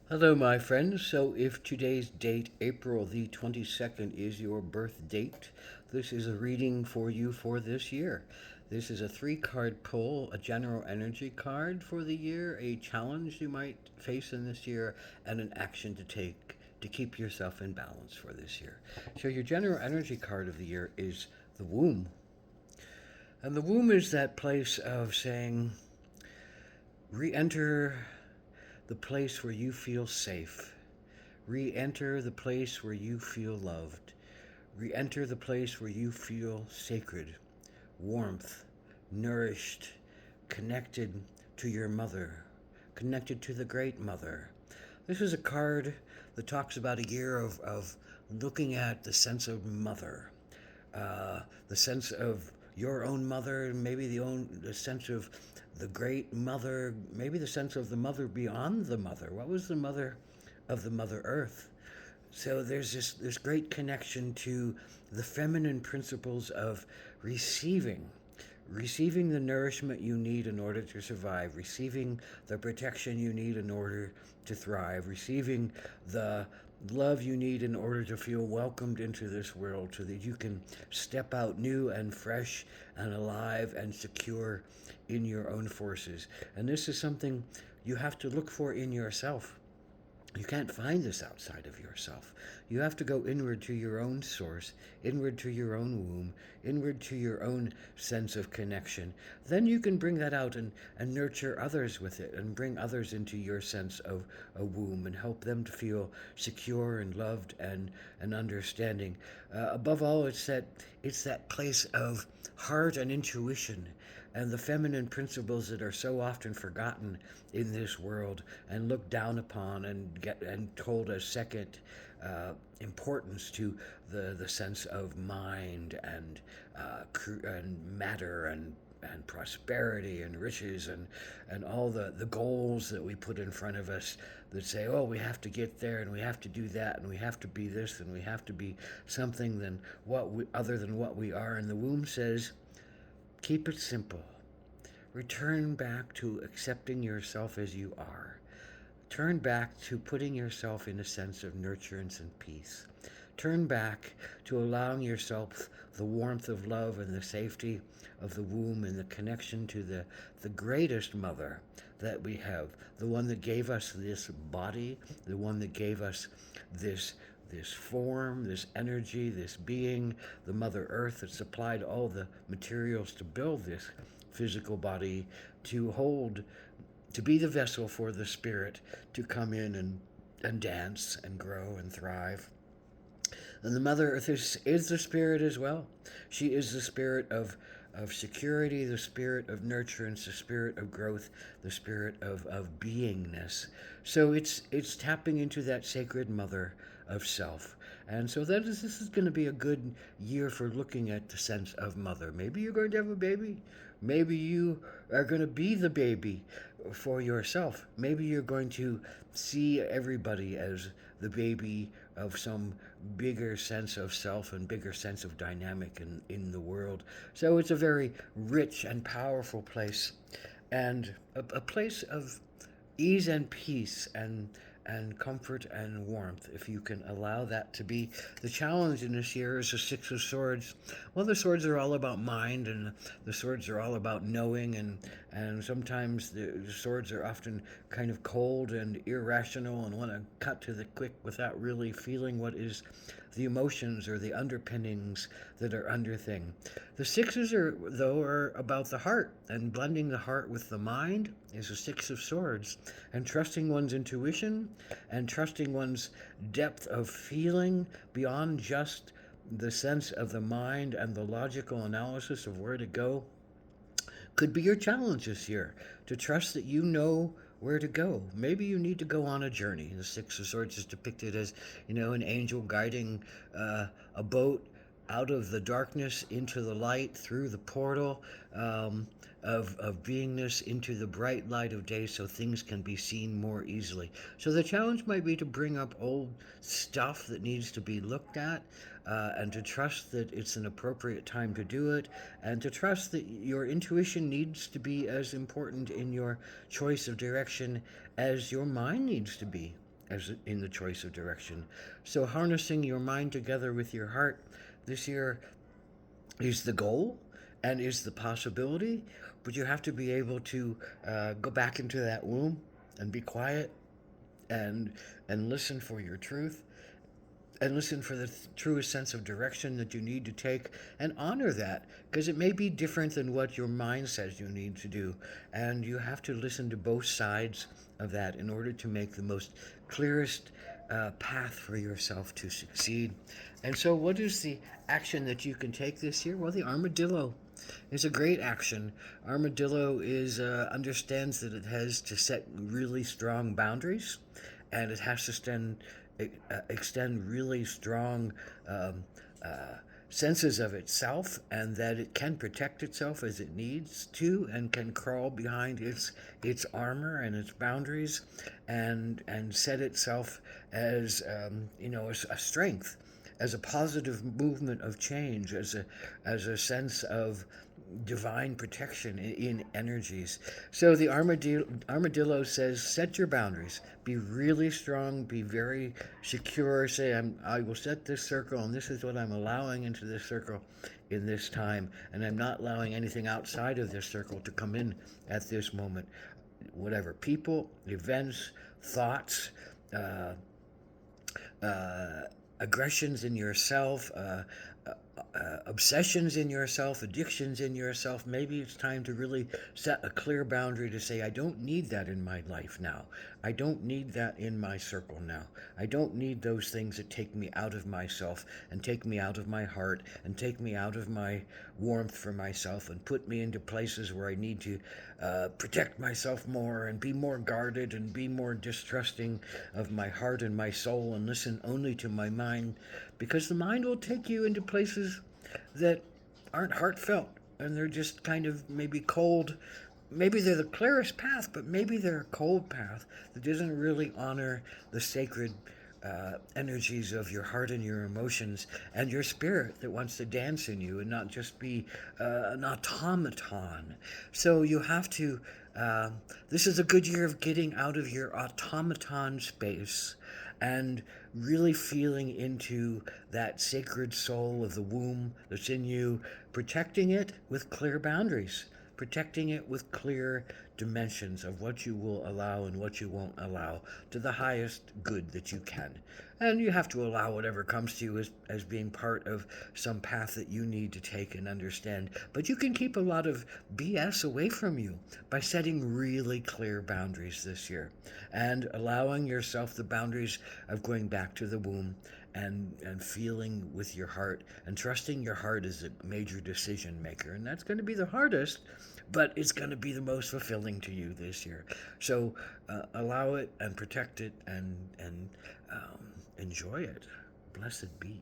Hello, my friends. So, if today's date, April the 22nd, is your birth date, this is a reading for you for this year. This is a three-card pull, a general energy card for the year, a challenge you might face in this year, and an action to take to keep yourself in balance for this year. So, your general energy card of the year is the womb. And the womb is that place of saying, re enter the place where you feel safe. Re enter the place where you feel loved. Re enter the place where you feel sacred, warmth, nourished, connected to your mother, connected to the great mother. This is a card that talks about a year of looking at the sense of mother, the sense of your own mother, maybe the sense of the great mother, maybe the sense of the mother beyond the mother. What was the mother of the Mother Earth? So there's this great connection to the feminine principles of receiving, receiving the nourishment you need in order to survive, receiving the protection you need in order to thrive, receiving the love you need in order to feel welcomed into this world so that you can step out new and fresh and alive and secure in your own forces. And this is something you have to look for in yourself. You can't find this outside of yourself. You have to go inward to your own source, inward to your own womb, inward to your own sense of connection. Then you can bring that out and nurture others with it and bring others into your sense of a womb and help them to feel secure and loved and understanding. Above all, it's that place of heart and intuition and the feminine principles that are so often forgotten in this world and looked down upon and told as second importance to the sense of mind and matter and prosperity and riches and all the goals that we put in front of us that say, oh, we have to get there and we have to do that and we have to be this and we have to be something other than what we are. And the womb says, keep it simple. Return back to accepting yourself as you are. Turn back to putting yourself in a sense of nurturance and peace. Turn back to allowing yourself the warmth of love and the safety of the womb and the connection to the greatest mother that we have, the one that gave us this body, the one that gave us this form, this energy, this being, the Mother Earth that supplied all the materials to build this physical body, to hold, to be the vessel for the spirit to come in and dance and grow and thrive. And the Mother Earth is the spirit as well. She is the spirit of security, the spirit of nurturance, the spirit of growth, the spirit of beingness. So it's tapping into that sacred mother of self. And so this is going to be a good year for looking at the sense of mother. Maybe you're going to have a baby. Maybe you are going to be the baby for yourself. Maybe you're going to see everybody as the baby of some bigger sense of self and bigger sense of dynamic in the world. So it's a very rich and powerful place and a place of ease and peace and comfort and warmth, if you can allow that to be. The challenge in this year is the Six of Swords. Well, the swords are all about mind, and the swords are all about knowing, and sometimes the swords are often kind of cold and irrational and want to cut to the quick without really feeling what is the emotions or the underpinnings that are under thing. The sixes are about the heart, and blending the heart with the mind is a Six of Swords, and trusting one's intuition and trusting one's depth of feeling beyond just the sense of the mind and the logical analysis of where to go could be your challenge this year, to trust that you know where to go. Maybe you need to go on a journey. The Six of Swords is depicted as, an angel guiding a boat out of the darkness into the light through the portal of beingness into the bright light of day so things can be seen more easily. So the challenge might be to bring up old stuff that needs to be looked at and to trust that it's an appropriate time to do it, and to trust that your intuition needs to be as important in your choice of direction as your mind needs to be as in the choice of direction. So harnessing your mind together with your heart this year is the goal and is the possibility, but you have to be able to go back into that womb and be quiet and listen for your truth and listen for the truest sense of direction that you need to take and honor that, because it may be different than what your mind says you need to do, and you have to listen to both sides of that in order to make the most clearest path for yourself to succeed. And so what is the action that you can take this year? Well, the armadillo is a great action. Armadillo is understands that it has to set really strong boundaries, and it has to extend really strong um, uh, senses of itself, and that it can protect itself as it needs to, and can crawl behind its armor and its boundaries, and set itself as a strength, as a positive movement of change, as a sense of divine protection in energies. So the armadillo says, set your boundaries. Be really strong. Be very secure. Say, I will set this circle, and this is what I'm allowing into this circle in this time, and I'm not allowing anything outside of this circle to come in at this moment. Whatever people, events, thoughts, uh, aggressions in yourself, obsessions in yourself, addictions in yourself. Maybe it's time to really set a clear boundary to say, I don't need that in my life now. I don't need that in my circle now. I don't need those things that take me out of myself and take me out of my heart and take me out of my warmth for myself and put me into places where I need to protect myself more and be more guarded and be more distrusting of my heart and my soul and listen only to my mind, because the mind will take you into places that aren't heartfelt, and they're just kind of maybe cold. Maybe they're the clearest path, but maybe they're a cold path that doesn't really honor the sacred energies of your heart and your emotions and your spirit that wants to dance in you and not just be an automaton. So you have to, this is a good year of getting out of your automaton space and really feeling into that sacred soul of the womb that's in you, protecting it with clear boundaries, protecting it with clear dimensions of what you will allow and what you won't allow to the highest good that you can. And you have to allow whatever comes to you as being part of some path that you need to take and understand. But you can keep a lot of BS away from you by setting really clear boundaries this year and allowing yourself the boundaries of going back to the womb and feeling with your heart and trusting your heart as a major decision maker. And that's going to be the hardest, but it's going to be the most fulfilling to you this year. So allow it and protect it and enjoy it. Blessed be.